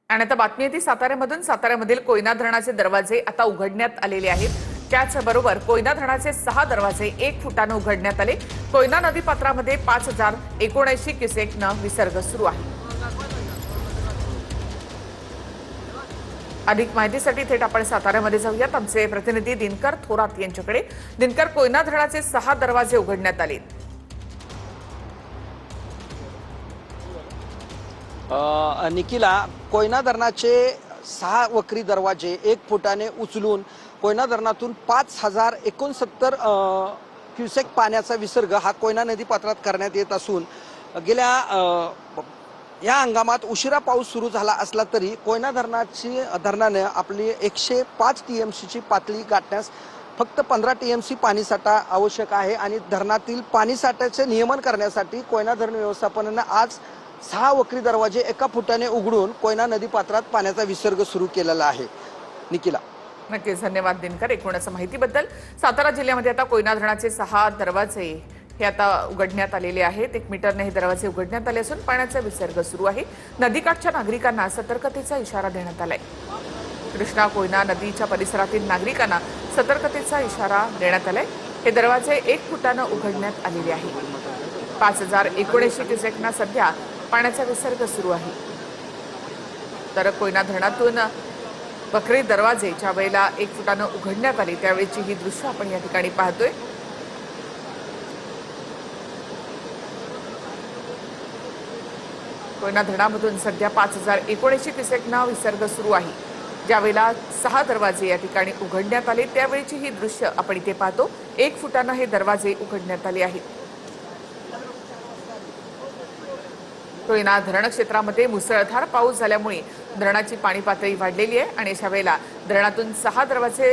आणि आता बातमी येते साताऱ्यामधून। साताऱ्यामधील कोयना धरणाचे दरवाजे आता उघडण्यात आलेले आहेत। त्याचबरोबर कोयना धरणाचे 6 दरवाजे 1 फुटाने उघडण्यात आले। कोयना नदीपात्रामध्ये 5079 क्युसेकनं विसर्ग सुरू आहे। अधिक माहितीसाठी थेट आपण साताऱ्यामध्ये जाऊयात। आमचे प्रतिनिधी दिनकर थोरात यांच्याकडे। दिनकर, कोयना धरणाचे 6 दरवाजे उघडण्यात आले। निखिला, कोयना धरणाचे 6 वक्री दरवाजे 1 फुटाने उचलून कोयना धरणातून 5069 क्युसेक पाण्याचा विसर्ग हा कोयना नदी पात्रात करण्यात येत असून गेल्या या हंगामात उशिरा पाऊस सुरू झाला असला तरी कोयना धरणाने आपली 105 टीएमसीची पातळी गाठण्यास फक्त 15 टीएमसी पाणीसाठा आवश्यक आहे आणि धरणातील पाणीसाठ्याचे नियमन करण्यासाठी कोयना धरण व्यवस्थापनाने आज 6 वक्री दरवाजे 1 फुटाने उघडून कोयना नदी पात्रात पाण्याचा विसर्ग सुरू केलेला आहे। निखिला, नक्कीच धन्यवाद दिनकर एकूणच माहितीबद्दल। सातारा जिल्ह्यामध्ये आता कोयना धरणाचे 6 दरवाजे हे आता उघडण्यात आलेले आहेत। 1 मीटरने हे दरवाजे उघडण्यात आले असून पाण्याचा विसर्ग सुरू आहे। नदीकाठच्या नागरिकांना सतर्कतेचा इशारा देण्यात आलाय। कृष्णा कोयना नदीच्या परिसरातील नागरिकांना सतर्कतेचा इशारा देण्यात आलाय। हे दरवाजे 1 फुटाने उघडण्यात आलेले आहेत। 5079 क्युसेकना सध्या पाण्याचा विसर्ग सुरू आहे। तर कोयना धरणातून वक्री दरवाजे ज्या वेळेला 1 फुटाने उघडण्यात आले त्यावेळेची ही दृश्य आपण या ठिकाणी पाहतोय। कोयना धरणामधून सध्या 5079 क्युसेकना विसर्ग सुरू आहे। ज्यावेळेला 6 दरवाजे या ठिकाणी उघडण्यात आले त्यावेळेची ही दृश्य आपण इथे पाहतो। 1 फुटाने हे दरवाजे उघडण्यात आले आहेत। कोयना धरण क्षेत्रामध्ये मुसळधार पाऊस झाल्यामुळे धरणाची पाणी पातळी वाढलेली आहे आणि अशा वेळेला धरणातून 6 दरवाजे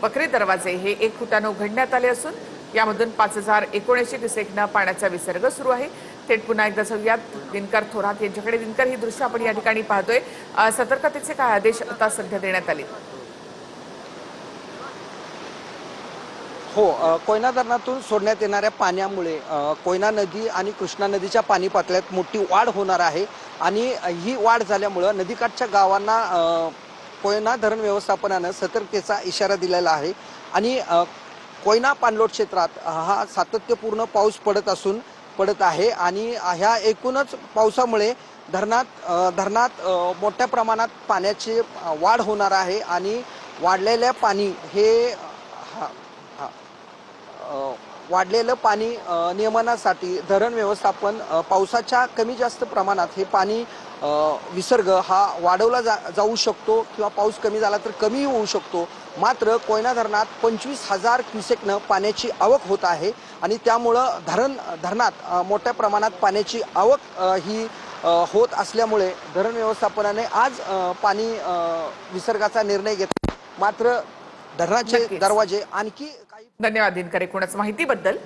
वक्री दरवाजे हे 1 फुटाने उघडण्यात आले असून यामधून 5079 क्युसेकना पाण्याचा विसर्ग सुरू आहे। थेट पुन्हा एकदा जाऊयात दिनकर थोरात यांच्याकडे। दिनकर, ही दृश्य आपण या ठिकाणी पाहतोय। सतर्कतेचे काय आदेश आता सध्या देण्यात आले? हो, कोयना धरणातून सोडण्यात येणाऱ्या पाण्यामुळे कोयना नदी आणि कृष्णा नदीच्या पाणी पातळीत मोठी वाढ होणार आहे आणि ही वाढ झाल्यामुळे नदीकाठच्या गावांना कोयना धरण व्यवस्थापनाने सतर्कतेचा इशारा दिलेला आहे आणि कोयना पाणलोट क्षेत्रात हा सातत्यपूर्ण पाऊस पडत आहे आणि ह्या एकूणच पावसामुळे धरणात मोठ्या प्रमाणात पाण्याची वाढ होणार आहे आणि वाढलेल्या पाणी हे वाढलेलं पाणी नियमनासाठी धरण व्यवस्थापन पावसाच्या कमी जास्त प्रमाणात हे पाणी विसर्ग हा वाढवला जाऊ शकतो किंवा पाऊस कमी झाला तर कमी होऊ शकतो। मात्र कोयना धरणात 25,000 क्युसेकनं पाण्याची आवक होत आहे आणि त्यामुळं धरणात मोठ्या प्रमाणात पाण्याची आवक ही होत असल्यामुळे धरण व्यवस्थापनाने आज पाणी विसर्गाचा निर्णय घेतला। मात्र धरणाचे दरवाजे आणखी धन्यवाद दिनकर एकूणच माहितीबद्दल।